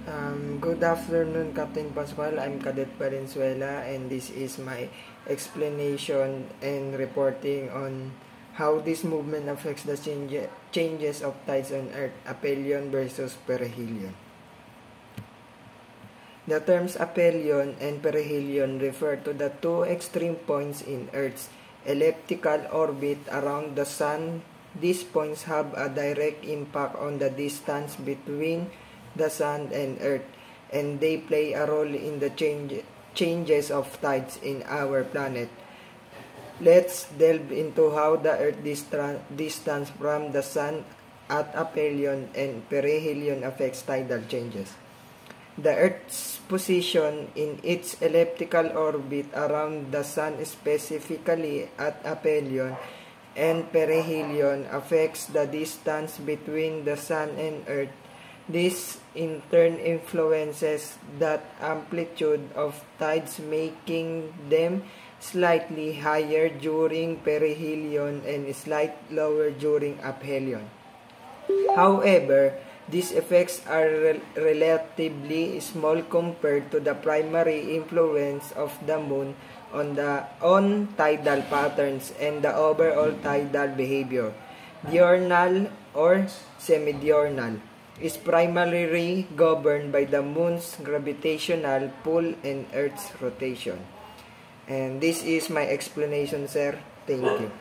Good afternoon, Captain Pascual. I'm Cadet Valenzuela, and this is my explanation and reporting on how this movement affects the changes of tides on Earth, aphelion versus perihelion. The terms aphelion and perihelion refer to the two extreme points in Earth's elliptical orbit around the Sun. These points have a direct impact on the distance between the Sun and Earth, and they play a role in the changes of tides in our planet. Let's delve into how the Earth distance from the Sun at aphelion and perihelion affects tidal changes. The Earth's position in its elliptical orbit around the Sun, specifically at aphelion and perihelion, affects the distance between the Sun and Earth. This in turn influences the amplitude of tides, making them slightly higher during perihelion and slightly lower during aphelion. However, these effects are relatively small compared to the primary influence of the Moon on tidal patterns and the overall tidal behavior. Diurnal or semidiurnal is primarily governed by the Moon's gravitational pull and Earth's rotation. And this is my explanation, sir. Thank you.